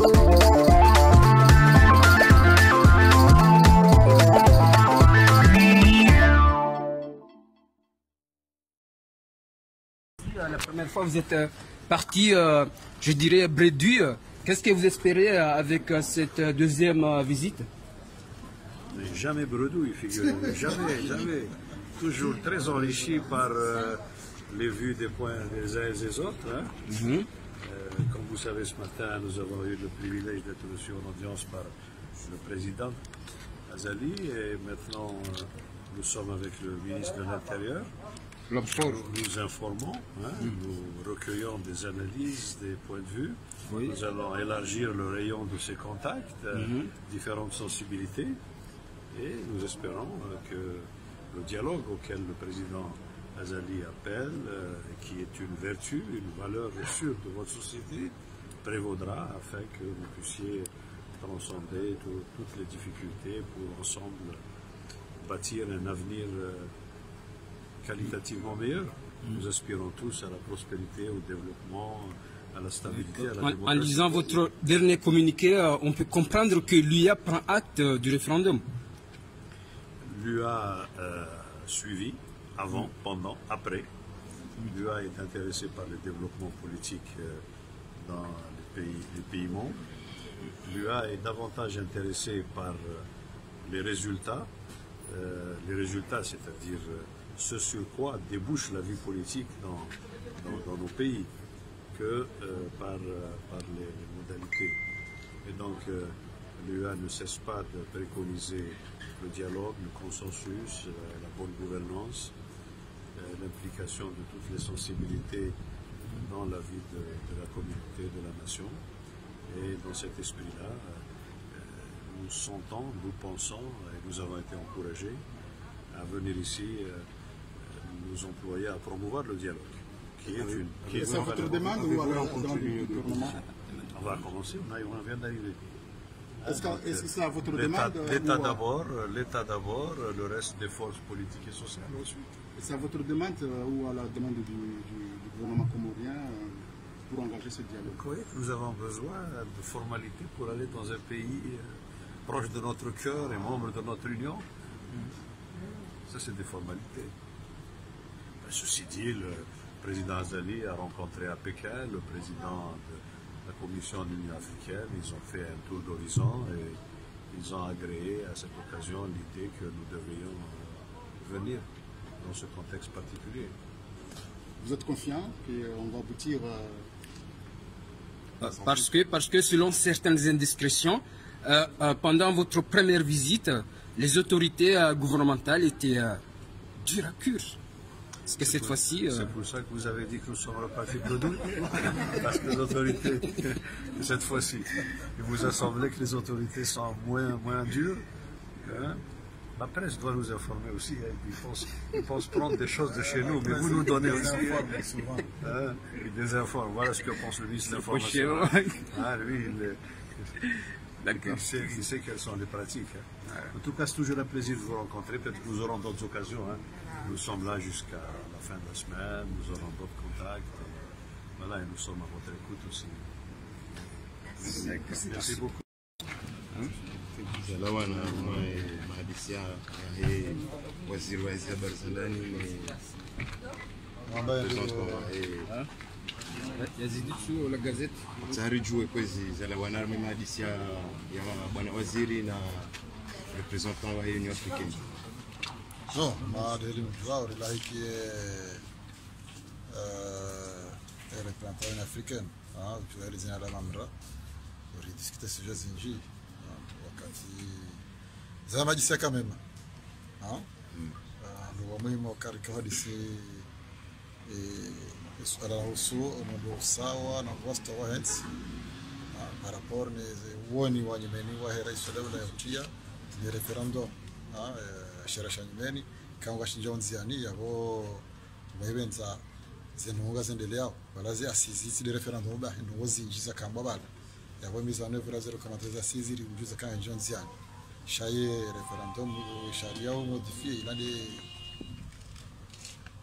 La première fois vous êtes parti, je dirais, bredouille. Qu'est-ce que vous espérez avec cette deuxième visite? Mais jamais bredouille, figurez-vous. Jamais. Toujours très enrichi par les vues des points des uns et des autres. Hein. Comme vous savez, ce matin, nous avons eu le privilège d'être reçus en audience par le président Azali. Et maintenant, nous sommes avec le ministre de l'Intérieur. Nous nous informons, nous recueillons des analyses, des points de vue. Oui. Nous allons élargir le rayon de ces contacts, différentes sensibilités. Et nous espérons que le dialogue auquel le président Azali appelle, qui est une vertu, une valeur sûre de votre société, prévaudra afin que vous puissiez transcender toutes les difficultés pour ensemble bâtir un avenir qualitativement meilleur. Nous aspirons tous à la prospérité, au développement, à la stabilité, à la démocratie. En lisant votre dernier communiqué, on peut comprendre que l'UA prend acte du référendum. L'UA suivi, avant, pendant, après. L'UA est intéressée par le développement politique dans les pays membres. L'UA est davantage intéressée par les résultats, c'est-à-dire ce sur quoi débouche la vie politique dans nos pays, que par les modalités. Et donc, l'UA ne cesse pas de préconiser le dialogue, le consensus, la bonne gouvernance, l'implication de toutes les sensibilités dans la vie de la communauté, de la nation. Et dans cet esprit-là, nous sentons, nous pensons, et nous avons été encouragés à venir ici nous employer à promouvoir le dialogue. C'est votre demande ou alors la demande du gouvernement? On va commencer, on vient d'arriver. Est-ce que c'est à votre demande? L'État d'abord, le reste des forces politiques et sociales ensuite. C'est à votre demande ou à la demande du gouvernement comorien pour engager ce dialogue? Vous croyez que nous avons besoin de formalités pour aller dans un pays proche de notre cœur et membre de notre Union? Ça, c'est des formalités. Ceci dit, le président Azali a rencontré à Pékin le président de la Commission de l'Union africaine. Ils ont fait un tour d'horizon et ils ont agréé à cette occasion l'idée que nous devrions venir dans ce contexte particulier. Vous êtes confiant qu'on va aboutir parce que selon certaines indiscrétions, pendant votre première visite, les autorités gouvernementales étaient dures à cuire. Est-ce que cette fois-ci... C'est pour ça que vous avez dit que nous sommes repartis bredouille. Parce que les autorités, cette fois-ci, il vous a semblé que les autorités sont moins dures. Hein? La presse doit nous informer aussi. Hein? Ils pensent prendre des choses de chez nous, mais vous nous donnez aussi. Hein? Ils désinforment. Voilà ce que pense le ministre de l'Information. Ah, lui, il sait quelles sont les pratiques. Hein? En tout cas, c'est toujours un plaisir de vous rencontrer. Peut-être que nous aurons d'autres occasions. Hein? Nous sommes là jusqu'à la fin de la semaine, nous aurons d'autres contacts. Voilà, et nous sommes à votre écoute aussi. Merci beaucoup. Salawana mahadisia waziri wa habari za ndani yazidi tu la gazeti tayari juu kwezi Salawana mahadisia ya bwana waziri na representant wa Union Africaine. Non, ma délibération est là qui est représentant africaine. Tu vas les aller à Mamra pour discuter ce sujet zinji. Wakati zama jisia quand même. Ndio muhimu katika hadithi suala la ndio sawa na wasta wa heads par rapport ni woni wanyemeni wa rais wa dawla ya utia ni referendum shirasha nyimeni kanga shinjonziani yabo bayibenza zenunga zendelea balazi asizi de referendum ba ndo zinjiza kamba bala yabo mizano vira 0.3 asizi rijuza kanga jonziani shaye referendum sharia au modifie ila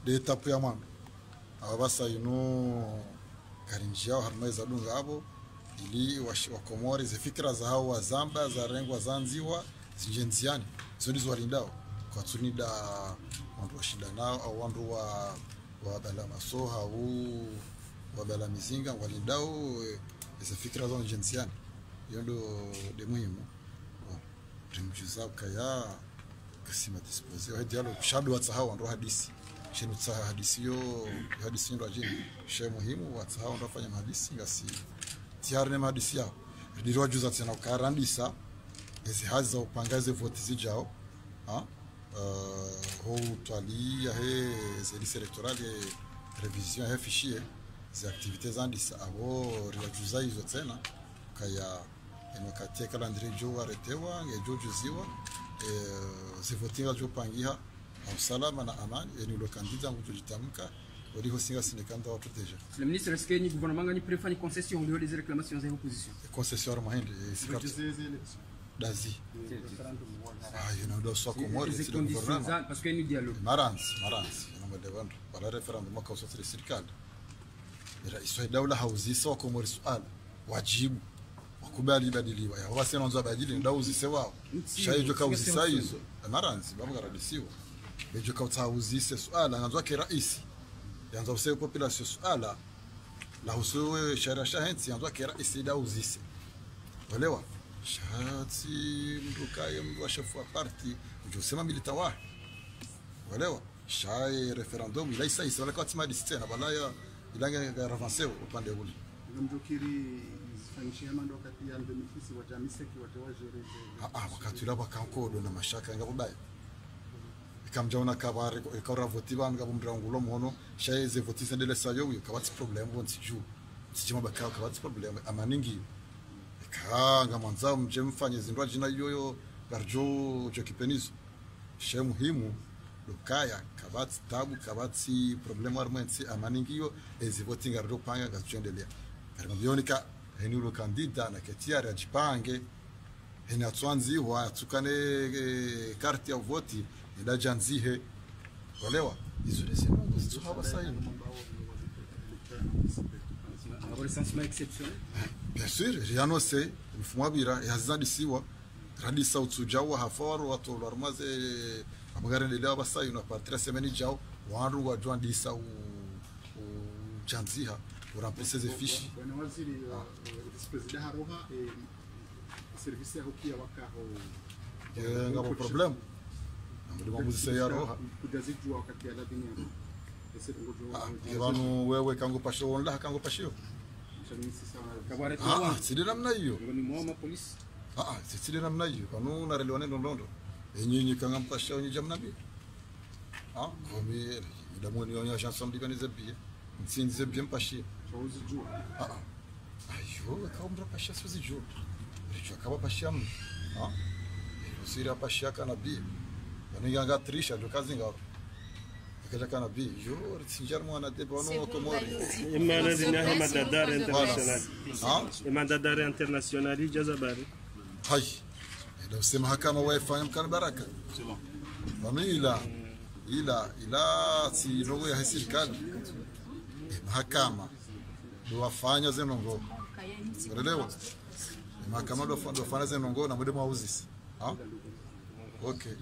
de etape ya mwana abasa ino karinjia harmaiza dunga abo ili wa Komori zifikira za hao wa Zamba za rengwa zanziwa zinjenziani zodi zwarindao kwa tunida wandu wa shida nao au wandu wa bala masoha au wa bala mizinga walindao zifikira za njenziani yondo de muhimu rimjuza kaya kasima disposer wa dialogue shabu watsahau wandu hadisi shinu tsaha hadisi yo hadisi ndo ajini she muhimu watsahau ndo fanya hadisi ngasi tiarne hadisi yao ndirwa juza tena ukarandisa ezi haza upangaze voti zijao ho twalia he zeli electorale revision he fichier za activités andisa abo riwajuza hizo tena kaya emakatia calendrier jo aretewa ngejo juziwa zivotinga jo pangiha au salama na amani eni lo candidat ngutujitamka wali hosinga sinekanda watu deja. Le ministre, est-ce que le gouvernement a préféré une concession au lieu des réclamations et oppositions? Concession mahende dazi yinaenda swa Komori les conditions parce que nous dialogue maransi inaomba wandu wala referendum mwaka usotire serikali rais daula hauzisa wa Komori suala wajibu wakubali badiliwa ya wasi naanza badili ndauzise wao shaijo kauzisa hizo maransi babu garadisiwa bejo kautauzise suala nganzwa ke rais yanza useye population suala la usowe sharia shahensi yanzwa ke rais dauzise walewa shati mrukaye mwa shefu wa parti ujosema militawa walewa shai referendum ila isa wala kwa timadi tena balaya ilanga avancer upande ule mjokiri zifanyishia mando kati ya benefice wa jamiseki watawajere wakati ula bakankodo na mashaka ngabo baye kamjaona kabare ikora voti banga bumrangulo mono shai ze voti sendele sayo wi kawati problem bonsi ju sijima bakao kawati problem amaningi kanga mwanzao mje mfanye zindwa jina yoyo garjo jo kipenizo she muhimu lokaya kabati tabu kabati problem armenti amaningiyo ezivotinga ro panga gachuendelea kama bionika heni ro kandida na ketiari ajipange heni atwanzi wa tukane karti ya voti ila janzihe walewa hizo lesema hizo haba sahihi un recensement exceptionnel. Bien sûr, rien c'est mfumo bira yazadisiwa radisa utsujawa hafaru watu larmaze amagare ndelea basayi na patria semeni jao wandu wa joandisa u janziha urampese ze fishi bwana waziri vice-president haroha service ya hukia wakaho ngabo problem ndio mamuzise ya roha kujazijua wakati ya ladini Kibanu wewe kango pasho onla kango pasho sidi namna hiyo Ni mwa polisi sidi namna hiyo kanu narelewane ndondo enyinyi kanga mpasho nyi jamna bi komi ndamoni yonya chanson dikanize bi nsinze bi mpashi uzijua ayo kaumra pasha sozijua richo kaba pasham usira pasha kana bi yananga trisha do kazinga kaja kana bi yo sinjar mwana de bono Komori imana zina hema dadare international imana dadare international jazabari hay ndio sema hakama wifi mkan baraka famila ila si rogo ya serikali mahakama ndio wafanya zenongo unaelewa mahakama ndio fanya zenongo na mwende mauzisi okay